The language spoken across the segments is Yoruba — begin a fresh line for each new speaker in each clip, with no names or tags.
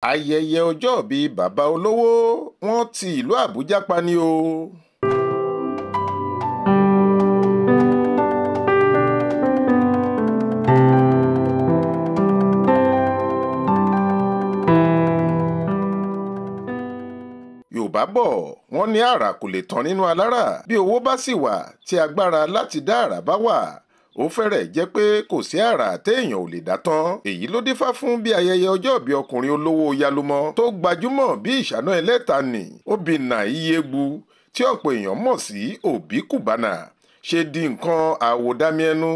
ayẹyẹ ọjọ́bí bàbá olówó wọn ti ìlú àbújá pa ni o. yorùbá bọ̀ wọ́n ní àrà kò lè tán nínú alára bí owó bá sì wà tí agbára láti dá àrà bá wà ó fẹ́rẹ̀ jẹ́ pé kò sí àrà téèyàn ò lè dá tán. èyí ló dífá fún bí ayẹyẹ ọjọ́bí ọkùnrin olówó yálùmọ́ tó gbajúmọ̀ bí ìṣáná ẹlẹ́ta nì Obinna Ihiegbu tí ọ̀pọ̀ èèyàn mọ̀ sí Obi Cubana ṣe di nǹkan àwòdámiẹnu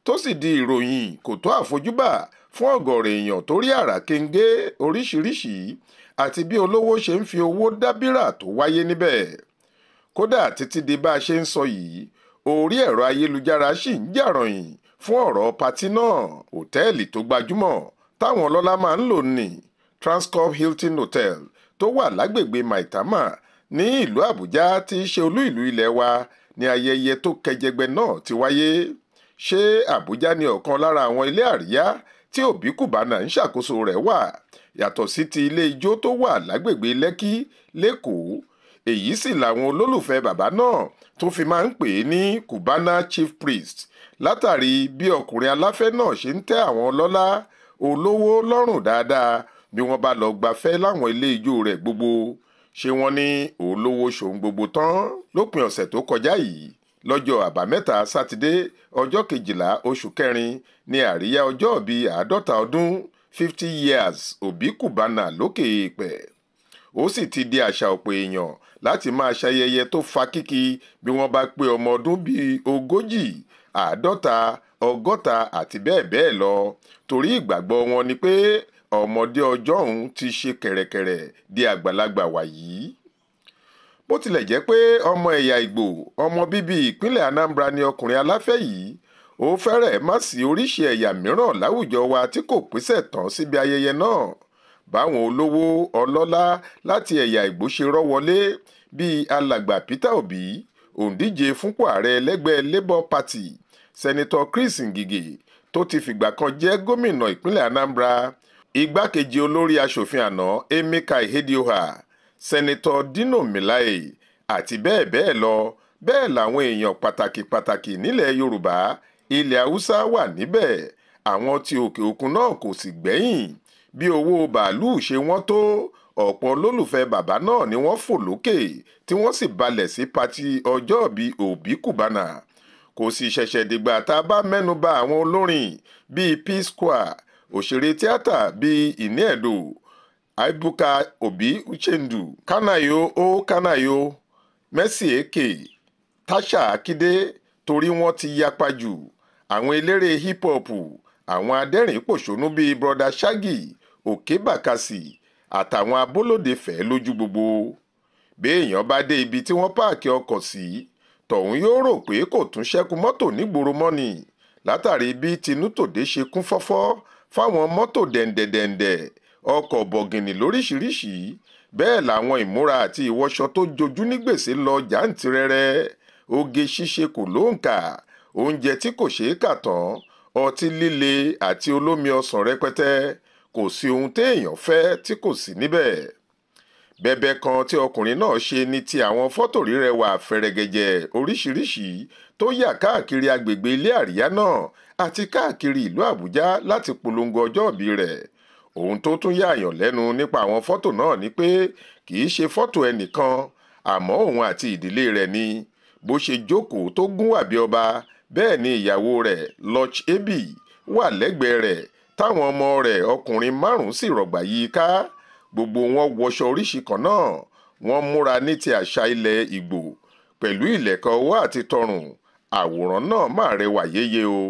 tó sì di ìròyìn kò tó àfojúbà fún ọ̀gọ̀rọ̀ èèyàn tó rí àrà kéńgé oríṣiríṣi àti bí olówó ṣe ń fi owó dábìrà tó wáyé níbẹ̀. kódà títí di bá a ṣe ń sọ yìí orí ẹ̀rọ ayélujára ṣì ń jàròyìn fún ọ̀rọ̀ patí náà. òtẹ́ẹ̀lì tó gbajúmọ̀ táwọn ọlọ́lá máa ń lò ní Transcorp Hilton Hotel tó wà lágbègbè Maitama ní ìlú Àbújá tí í ṣe olú ìlú ilẹ̀ wa ní ayẹyẹ tó kẹjẹgbẹ náà ti wáyé. ṣé Àbújá ni ọ̀kan lára àwọn ilé àríyá tí Obi Cubana ń ṣàkóso rẹ̀ wà yàtọ̀ sí ti ilé ijó tó wà lágbègbè Lẹ́kí lẹ́kọ̀ọ́. èyí sì làwọn olólùfẹ́ bàbá náà tó fi máa ń pè é ní Cubana Chief Priest látàrí bí ọkùnrin aláfẹ́ náà ṣe ń tẹ́ àwọn ọlọ́lá olówó lọ́rùn dáadáa bí wọ́n bá lọ gbafẹ́ láwọn ilé ijó rẹ̀ gbogbo. ṣé wọ́n ní olówó ṣòun gbogbo tán. lópin ọ̀sẹ̀ tó kọjá yìí lọ́jọ́ àbámẹ́ta sátidé ọjọ́ 12 oṣù kẹrin ní àríyá ọjọ́bí 50 ọdún 50 years Obi Cubana lókè èèpẹ̀. ó sì ti di àṣà ọ̀pọ̀ èèyàn láti máa ṣayẹyẹ tó fa kíkì bí wọ́n bá pé ọmọ ọdún bíi 40, 50, 60 àti bẹ́ẹ̀ bẹ́ẹ̀ lọ torí ìgbàgbọ́ wọn ni pé ọmọdé ọjọ́ òun ti ṣe kẹ̀rẹ̀kẹ̀rẹ̀ di àgbàlagbà wàyí. bó tilẹ̀ jẹ́ pé ọmọ ẹ̀yà Ìgbò ọmọ bíbí ìpínlẹ̀ Anambra ni ọkùnrin aláfẹ́ yìí ó fẹ́rẹ̀ má sí oríṣi ẹ̀yà mìíràn láwùjọ wa tí kò pèsè tán síbi ayẹyẹ náà. báwọn olówó ọlọ́lá láti ẹ̀yà Ìgbò ṣe rọ́ wọlé bíi alàgbà Peter Obi òǹdíje fúnpò ààrẹ ẹlẹ́gbẹ́ Labour Party, sẹ́nitọ́ Chris Ngige tó ti fìgbà kan jẹ́ gómìnà ìpínlẹ̀ Anambra, igbákejì olórí aṣòfin àná Emeka Ihedioha, sẹ́nitọ́ Dino Melaye àti bẹ́ẹ̀ bẹ́ẹ̀ lọ. bẹ́ẹ̀ làwọn èèyàn pàtàkì nílẹ̀ Yorùbá ilẹ̀ Haúsá wà níbẹ̀. àwọn tí òkè òkun náà kò sì gbẹ́yìn. bí owó bàálù ṣe wọ́n tó ọ̀pọ̀ olólùfẹ́ bàbá náà ni wọ́n fò lókè tí wọ́n sì balẹ̀ sí patí ọjọ́bí Obi Cubana. kò sì ṣẹ̀ṣẹ̀ dìgbà tá a bá mẹ́nu bà àwọn olórin bíi P-Square, òṣèré tíátà bíi Iniedo, Ebuka Obi Uchendu, Kanayo O Kanayo, Mercy Eke, Tasha Akide torí wọ́n ti yapa jù. àwọn eléré hip hop, àwọn adẹ́rìn-pòṣónú bíi Brother Shaggy, Òkè Bàkàsì àtàwọn abólóde fẹ́ lójú gbogbo. béèyàn bá dé ibi tí wọ́n páàkì ọkọ̀ sí tọ̀hún yóò rò pé kò tún ṣẹ́kù mọ́tò nígboro mọ́ni látàrí bí tinútòde ṣe kún fọ́fọ́ fáwọn mọ́tò dẹ̀ǹdẹ̀dẹ̀ǹdẹ̀ ọkọ̀ bọ̀gìnì lóríṣiríṣi. bẹ́ẹ̀ làwọn ìmúra àti ìwọṣọ tó jojú ní gbèsè lọ jàǹtìrẹrẹ. oge ṣíṣe kò lóǹkà, oúnjẹ tí kò ṣeé kà tán, ọtí líle àti olómi ọsàn rẹpẹtẹ. kò sí ohun téèyàn fẹ́ tí kò sí níbẹ̀. bẹ̀bẹ̀ kan tí ọkùnrin náà ṣe ní ti àwọn fọ́tò rírẹwà fẹ̀rẹ̀gẹ̀jẹ̀ oríṣiríṣi tó yà káàkiri agbègbè ilé àríyá náà àti káàkiri ìlú Àbújá láti polongo ọjọ́bí rẹ̀. ohun tó tún yààyàn lẹ́nu nípa àwọn fọ́tò náà ni pé kì í ṣe fọ́tò ẹnìkan àmọ́ òun àti ìdílé rẹ̀ ni. bó ṣe jókòó tó gún wà bí ọba bẹ́ẹ̀ ni ìyàwó rẹ̀ Luch Ebi wà lẹ́gbẹ̀ẹ́ rẹ̀ táwọn ọmọ rẹ̀ ọkùnrin 5 sì rọ̀gbà yí i ká. gbogbo wọn wọṣọ oríṣi kan náà. wọ́n múra ní ti àṣà ilẹ̀ Ìgbò pẹ̀lú ìlẹ̀kẹ̀ ọwọ́ àti tọrùn. àwòrán náà máa rẹwà yéye o.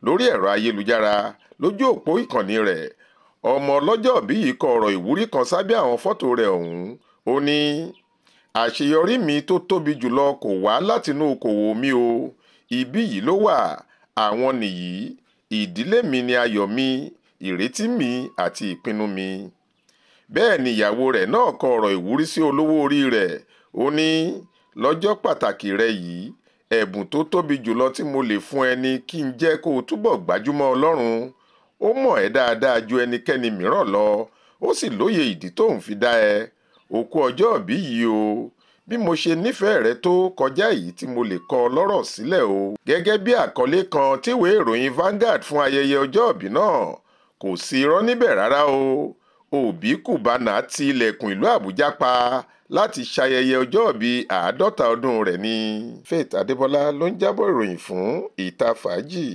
lórí ẹ̀rọ ayélujára lójú òpó ìkànnì rẹ̀ ọmọ ọlọ́jọ́bí yìí kọ ọ̀rọ̀ ìwúrí kan sábẹ́ àwọn fọ́tò rẹ̀ ọ̀hún. ó ní àṣeyọrí mi tó tóbi jùlọ kò wá látinú okòwò mi o. ibí yìí ló wà. àwọn nìyí. ìdílé mi ni ayọ̀ mi, ìrètí mi àti ìpinnu mi. bẹ́ẹ̀ ni ìyàwó rẹ̀ náà kọ ọ̀rọ̀ ìwúrí sí olówó orí rẹ̀. ó ní lọ́jọ́ pàtàkì rẹ yìí ẹ̀bùn tó tóbi jùlọ tí mo lè fún ẹ ni kí n jẹ́ kó o túbọ̀ gbájúmọ́ Ọlọ́run. ó mọ̀ ẹ́ dáadáa ju ẹnikẹ́ni mìíràn lọ. ó sì lóye ìdí tóun fi dá ẹ. O kú ọjọ́ ìbí yìí o. Bí mo ṣe nífẹ̀ẹ́ rẹ tó kọjá èyí tí mo lè kọ lọ́rọ̀ sílẹ̀ o. Gẹ́gẹ́ bí àkọlé kan tíwèé ìròyìn Vanguard fún ayẹyẹ ọjọ́ ìbí náà, kò sí irọ́ níbẹ̀ rárá o. Obi Cubana ti ilẹ̀kùn ìlú Àbújá pa láti ṣayẹyẹ ọjọ́ ìbí 50 ọdún rẹ̀ ni. Faith Adébọlá ló ń jábọ̀ ìròyìn fún Ìta Fàájì.